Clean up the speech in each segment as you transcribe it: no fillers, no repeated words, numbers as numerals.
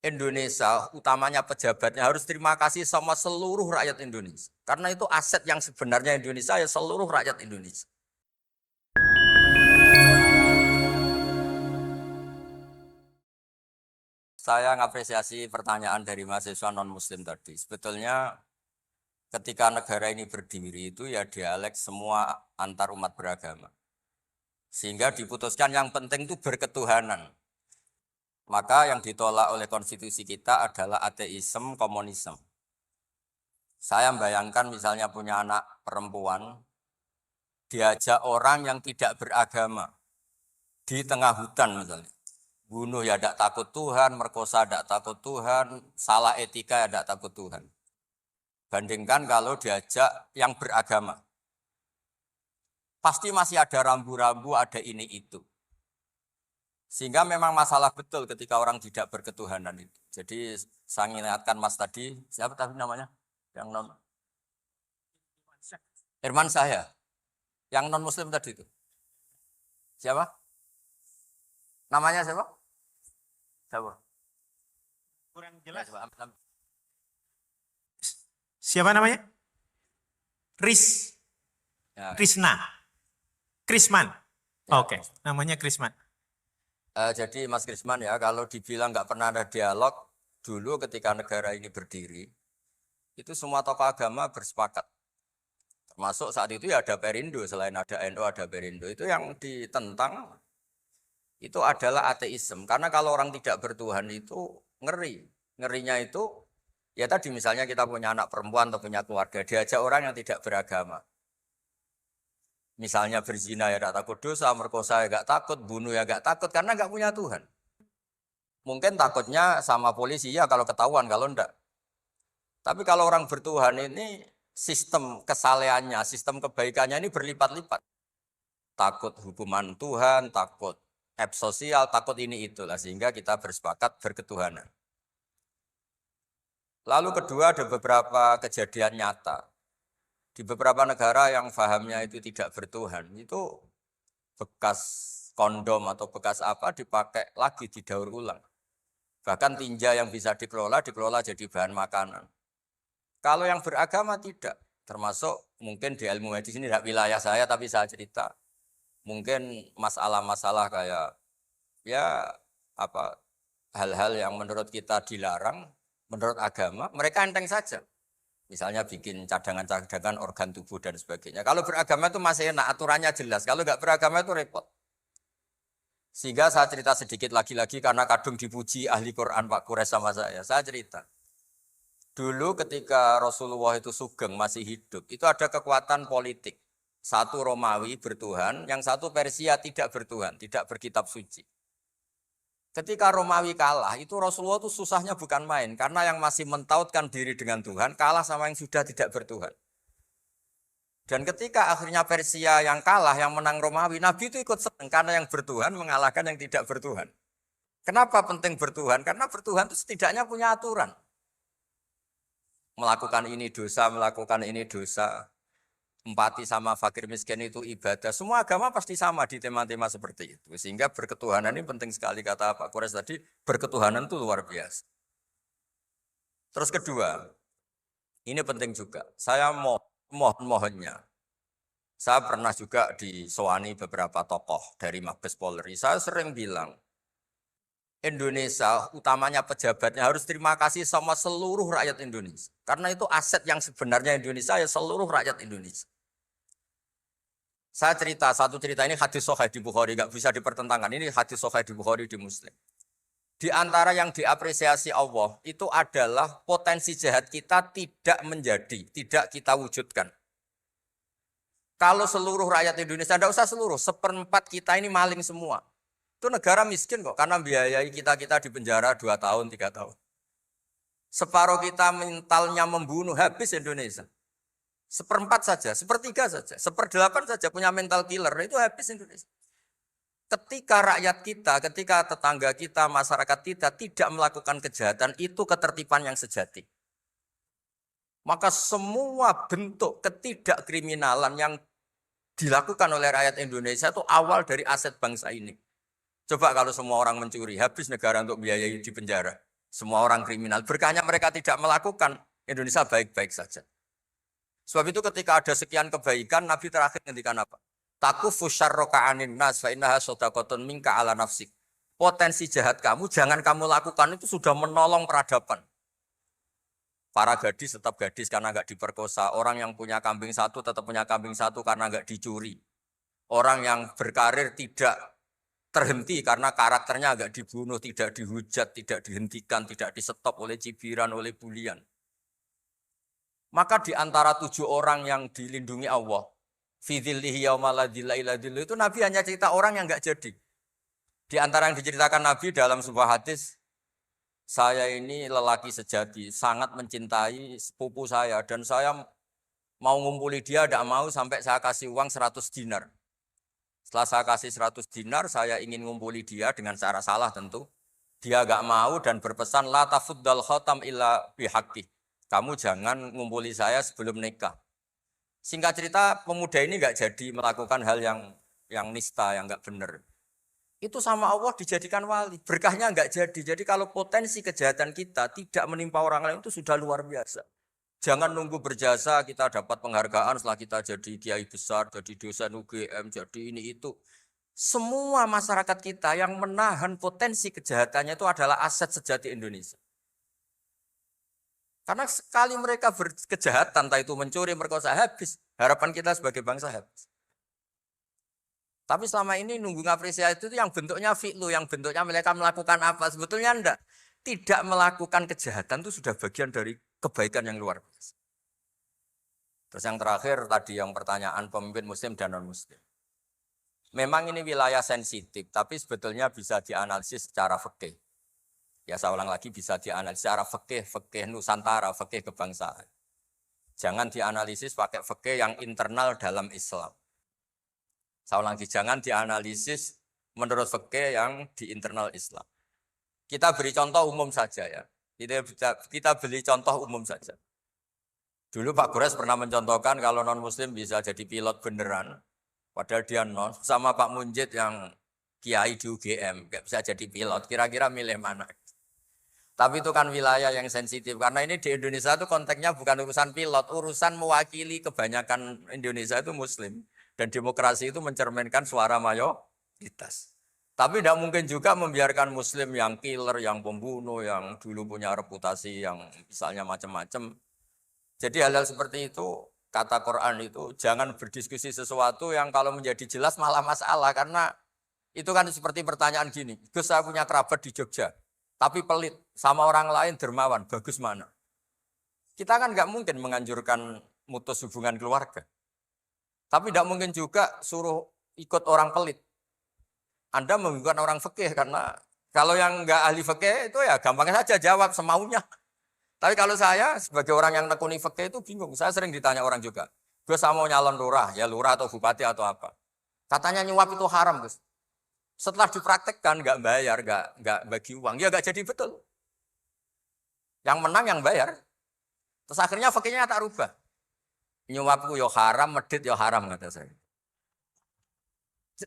Indonesia, utamanya pejabatnya harus terima kasih sama seluruh rakyat Indonesia. Karena itu aset yang sebenarnya Indonesia ya seluruh rakyat Indonesia. Saya ngapresiasi pertanyaan dari mahasiswa non-muslim tadi. Sebetulnya ketika negara ini berdiri itu ya dialek semua antar umat beragama. Sehingga diputuskan yang penting itu berketuhanan. Maka yang ditolak oleh konstitusi kita adalah ateisme, komunisme. Saya membayangkan misalnya punya anak perempuan, diajak orang yang tidak beragama di tengah hutan misalnya. Bunuh ya tidak takut Tuhan, merkosa tidak takut Tuhan, salah etika ya tidak takut Tuhan. Bandingkan kalau diajak yang beragama. Pasti masih ada rambu-rambu, ada ini itu. Sehingga memang masalah betul ketika orang tidak berketuhanan itu. Jadi saya ingatkan Mas tadi, siapa tadi namanya? Yang non Irman saya, yang non muslim tadi itu. Siapa? Namanya siapa? Siapa? Kurang jelas. Ya, Siapa namanya? ya. Krisman. Ya. Oke, namanya Krisman. Jadi Mas Krisman ya, kalau dibilang nggak pernah ada dialog, dulu ketika negara ini berdiri, itu semua tokoh agama bersepakat. Termasuk saat itu ya ada Perindo, selain ada NU ada Perindo. Itu yang ditentang itu adalah ateisme. Karena kalau orang tidak bertuhan itu ngeri. Ngerinya itu ya tadi misalnya kita punya anak perempuan atau punya keluarga, diajak orang yang tidak beragama. Misalnya berzina ya tidak takut dosa, merkosa ya tidak takut, bunuh ya tidak takut karena nggak punya Tuhan. Mungkin takutnya sama polisi ya kalau ketahuan, kalau enggak. Tapi kalau orang bertuhan ini sistem kesalehannya, sistem kebaikannya ini berlipat-lipat. Takut hukuman Tuhan, takut sosial, takut ini itulah sehingga kita bersepakat berketuhanan. Lalu kedua ada beberapa kejadian nyata. Di beberapa negara yang fahamnya itu tidak bertuhan, itu bekas kondom atau bekas apa dipakai lagi didaur ulang. Bahkan tinja yang bisa dikelola jadi bahan makanan. Kalau yang beragama tidak, termasuk mungkin di ilmu medis ini tidak wilayah saya tapi saya cerita. Mungkin masalah-masalah kayak ya apa hal-hal yang menurut kita dilarang, menurut agama mereka enteng saja. Misalnya bikin cadangan-cadangan organ tubuh dan sebagainya. Kalau beragama itu masih enak, aturannya jelas. Kalau nggak beragama itu repot. Sehingga saya cerita sedikit lagi-lagi karena kadung dipuji ahli Quran Pak Kures sama saya. Saya cerita. Dulu ketika Rasulullah itu sugeng masih hidup, itu ada kekuatan politik. Satu Romawi bertuhan, yang satu Persia tidak bertuhan, tidak berkitab suci. Ketika Romawi kalah, itu Rasulullah itu susahnya bukan main. Karena yang masih mentautkan diri dengan Tuhan, kalah sama yang sudah tidak bertuhan. Dan ketika akhirnya Persia yang kalah, yang menang Romawi, Nabi itu ikut senang. Karena yang bertuhan mengalahkan yang tidak bertuhan. Kenapa penting bertuhan? Karena bertuhan itu setidaknya punya aturan. Melakukan ini dosa, melakukan ini dosa. Empati sama fakir miskin itu ibadah. Semua agama pasti sama di tema-tema seperti itu. Sehingga berketuhanan ini penting sekali kata Pak Kores tadi. Berketuhanan itu luar biasa. Terus kedua, ini penting juga. Saya mohonnya. Saya pernah juga disowani beberapa tokoh dari Mabes Polri. Saya sering bilang, Indonesia, utamanya pejabatnya harus terima kasih sama seluruh rakyat Indonesia. Karena itu aset yang sebenarnya Indonesia ya seluruh rakyat Indonesia. Saya cerita, satu cerita ini hadis sahih di Bukhari, nggak bisa dipertentangkan. Ini hadis sahih di Bukhari di Muslim. Di antara yang diapresiasi Allah itu adalah potensi jahat kita tidak menjadi, tidak kita wujudkan. Kalau seluruh rakyat Indonesia, tidak usah seluruh, seperempat kita ini maling semua. Itu negara miskin kok, karena biayai kita di penjara 2 tahun, 3 tahun. Separuh kita mentalnya membunuh, habis Indonesia. Seperempat saja, sepertiga saja, 1/8 saja punya mental killer, itu habis Indonesia. Ketika rakyat kita, ketika tetangga kita, masyarakat kita tidak melakukan kejahatan, itu ketertiban yang sejati. Maka semua bentuk ketidakkriminalan yang dilakukan oleh rakyat Indonesia itu awal dari aset bangsa ini. Coba kalau semua orang mencuri, habis negara untuk biayai di penjara. Semua orang kriminal. Berkahnya mereka tidak melakukan, Indonesia baik-baik saja. Sebab itu ketika ada sekian kebaikan, Nabi terakhir ngendikan apa? Takufu syarroka anin nas fa innaha shadaqatun minka ala nafsik. Potensi jahat kamu jangan kamu lakukan, itu sudah menolong peradaban. Para gadis tetap gadis karena nggak diperkosa. Orang yang punya kambing satu tetap punya kambing satu karena nggak dicuri. Orang yang berkarir tidak terhenti karena karakternya nggak dibunuh, tidak dihujat, tidak dihentikan, tidak disetop oleh cibiran, oleh bulian. Maka di antara 7 orang yang dilindungi Allah, fidzillihi yauma la dzilla illa dzilluh, itu Nabi hanya cerita orang yang nggak jadi. Di antara yang diceritakan Nabi dalam sebuah hadis, saya ini lelaki sejati, sangat mencintai sepupu saya, dan saya mau ngumpuli dia, tidak mau sampai saya kasih uang 100 dinar. Setelah saya kasih 100 dinar, saya ingin ngumpuli dia dengan cara salah tentu. Dia nggak mau dan berpesan, la tafuddal khatam illa bihaqqi. Kamu jangan ngumpuli saya sebelum nikah. Singkat cerita, pemuda ini nggak jadi melakukan hal yang nista, yang nggak benar. Itu sama Allah dijadikan wali. Berkahnya nggak jadi. Jadi kalau potensi kejahatan kita tidak menimpa orang lain itu sudah luar biasa. Jangan nunggu berjasa kita dapat penghargaan setelah kita jadi kiai besar, jadi dosen UGM, jadi ini itu. Semua masyarakat kita yang menahan potensi kejahatannya itu adalah aset sejati Indonesia. Karena sekali mereka berkejahatan, entah itu mencuri, merkosa, habis. Harapan kita sebagai bangsa habis. Tapi selama ini nunggu ngapresiasi itu yang bentuknya fi'lu, yang bentuknya mereka melakukan apa. Sebetulnya enggak. Tidak melakukan kejahatan itu sudah bagian dari kebaikan yang luar biasa. Terus yang terakhir tadi yang pertanyaan pemimpin muslim dan non-muslim. Memang ini wilayah sensitif, tapi sebetulnya bisa dianalisis secara fikih. Ya saya ulang lagi, bisa dianalisis secara fikih Nusantara, fikih kebangsaan. Jangan dianalisis pakai fikih yang internal dalam Islam. Saya ulang lagi, jangan dianalisis menurut fikih yang di internal Islam. Kita beri contoh umum saja ya. Kita beri contoh umum saja. Dulu Pak Gores pernah mencontohkan kalau non-muslim bisa jadi pilot beneran. Padahal dia non, sama Pak Munjid yang kiai di UGM, nggak bisa jadi pilot. Kira-kira milih mana? Tapi itu kan wilayah yang sensitif. Karena ini di Indonesia itu konteksnya bukan urusan pilot, urusan mewakili kebanyakan Indonesia itu muslim. Dan demokrasi itu mencerminkan suara mayoritas. Tapi tidak mungkin juga membiarkan muslim yang killer, yang pembunuh, yang dulu punya reputasi, yang misalnya macam-macam. Jadi hal-hal seperti itu, kata Quran itu, jangan berdiskusi sesuatu yang kalau menjadi jelas malah masalah. Karena itu kan seperti pertanyaan gini, Gus saya punya kerabat di Jogja. Tapi pelit, sama orang lain dermawan, bagus mana? Kita kan nggak mungkin menganjurkan mutus hubungan keluarga. Tapi tidak mungkin juga suruh ikut orang pelit. Anda membingungkan orang fikih karena kalau yang nggak ahli fikih itu ya gampang saja jawab semaunya. Tapi kalau saya sebagai orang yang nekuni fikih itu bingung. Saya sering ditanya orang juga, Gus saya mau nyalon lurah, ya lurah atau bupati atau apa. Katanya nyuap itu haram, Gus. Setelah dipraktekkan nggak bayar, nggak bagi uang, ya nggak jadi betul. Yang menang yang bayar. Terus akhirnya fakirnya tak rubah. Nyuapku yo haram, medit yo haram kata saya.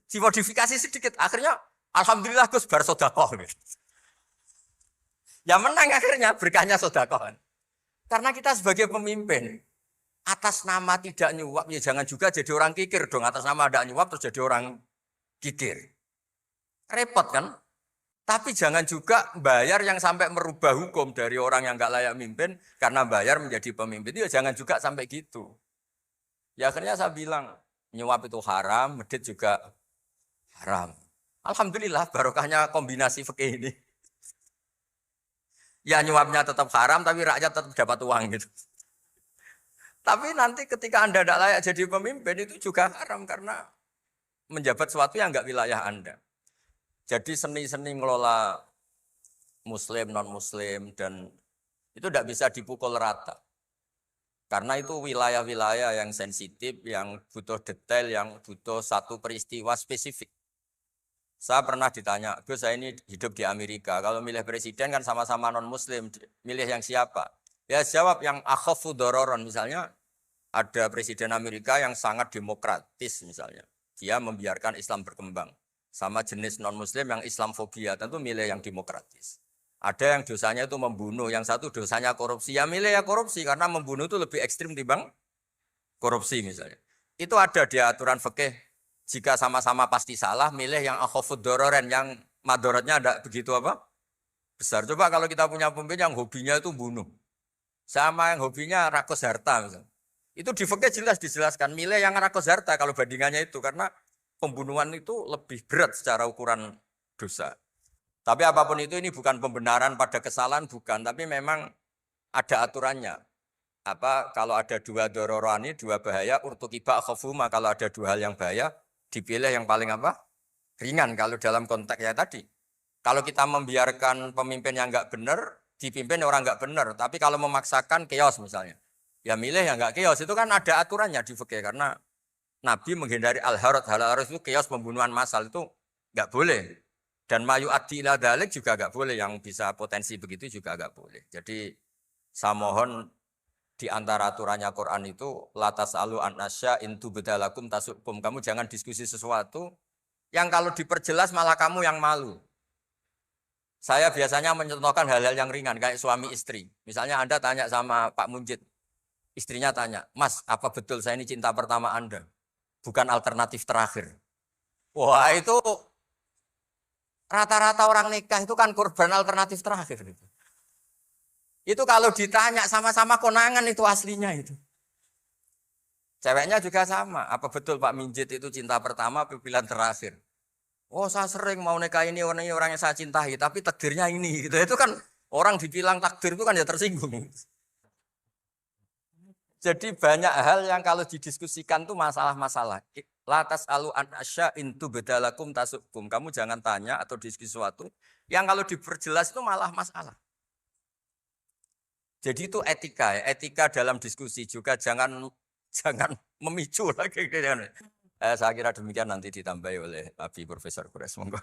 Dimodifikasi sedikit, akhirnya alhamdulillah Gus bar sodakoh. Ya menang akhirnya berkahnya sodakoh. Karena kita sebagai pemimpin, atas nama tidak nyuap, ya jangan juga jadi orang kikir dong. Atas nama ada nyuap terus jadi orang kikir. Repot kan? Tapi jangan juga bayar yang sampai merubah hukum dari orang yang nggak layak mimpin karena bayar menjadi pemimpin. Ya jangan juga sampai gitu. Ya akhirnya saya bilang nyuap itu haram, medit juga haram. Alhamdulillah barokahnya kombinasi fikih ini. Ya nyuapnya tetap haram tapi rakyat tetap dapat uang gitu. Tapi nanti ketika Anda tidak layak jadi pemimpin itu juga haram karena menjabat sesuatu yang nggak wilayah Anda. Jadi seni-seni ngelola muslim, non-muslim, dan itu tidak bisa dipukul rata. Karena itu wilayah-wilayah yang sensitif, yang butuh detail, yang butuh satu peristiwa spesifik. Saya pernah ditanya, Gus saya ini hidup di Amerika, kalau milih presiden kan sama-sama non-muslim, milih yang siapa? Ya jawab yang akhafu dororon, misalnya ada presiden Amerika yang sangat demokratis misalnya. Dia membiarkan Islam berkembang. Sama jenis non-muslim yang Islamfobia, tentu milih yang demokratis. Ada yang dosanya itu membunuh, yang satu dosanya korupsi. Ya milih ya korupsi karena membunuh itu lebih ekstrim timbang korupsi misalnya. Itu ada di aturan fikih. Jika sama-sama pasti salah, milih yang akhafud dororen, yang madorotnya ada begitu apa? Besar. Coba kalau kita punya pemimpin yang hobinya itu bunuh. Sama yang hobinya rakus harta misalnya. Itu di fikih jelas dijelaskan. Milih yang rakus harta kalau bandingannya itu. Karena pembunuhan itu lebih berat secara ukuran dosa. Tapi apapun itu ini bukan pembenaran pada kesalahan, bukan. Tapi memang ada aturannya. Apa kalau ada dua dororani, dua bahaya, urtukiba khofuma, kalau ada dua hal yang bahaya, dipilih yang paling apa? Ringan kalau dalam konteks ya tadi. Kalau kita membiarkan pemimpin yang enggak benar, dipimpin orang enggak benar. Tapi kalau memaksakan chaos misalnya. Ya milih yang enggak chaos. Itu kan ada aturannya di fikih. Karena Nabi menghindari al-harad. Al-harad itu chaos pembunuhan massal itu enggak boleh. Dan mayu addi ila dalik juga enggak boleh. Yang bisa potensi begitu juga enggak boleh. Jadi saya mohon di antara aturannya Quran itu latas alu anasya intu bedalakum tasukum. Kamu jangan diskusi sesuatu yang kalau diperjelas malah kamu yang malu. Saya biasanya mencontohkan hal-hal yang ringan kayak suami istri. Misalnya Anda tanya sama Pak Munjid, istrinya tanya, Mas, apa betul saya ini cinta pertama Anda? Bukan alternatif terakhir. Wah itu rata-rata orang nikah itu kan korban alternatif terakhir. Itu kalau ditanya sama-sama konangan itu aslinya itu. Ceweknya juga sama. Apa betul Pak Minjit itu cinta pertama pilihan terakhir? Oh saya sering mau nikah ini orang yang saya cintai. Tapi takdirnya ini. Gitu. Itu kan orang dibilang takdir itu kan ya tersinggung. Jadi banyak hal yang kalau didiskusikan itu masalah-masalah. Latas alu an asya intu bedalakum tasukum. Kamu jangan tanya atau diskusi sesuatu yang kalau diperjelas itu malah masalah. Jadi itu etika, ya. Etika dalam diskusi juga jangan memicu lagi. Saya kira demikian nanti ditambahi oleh Abi Profesor Kures. Monggo.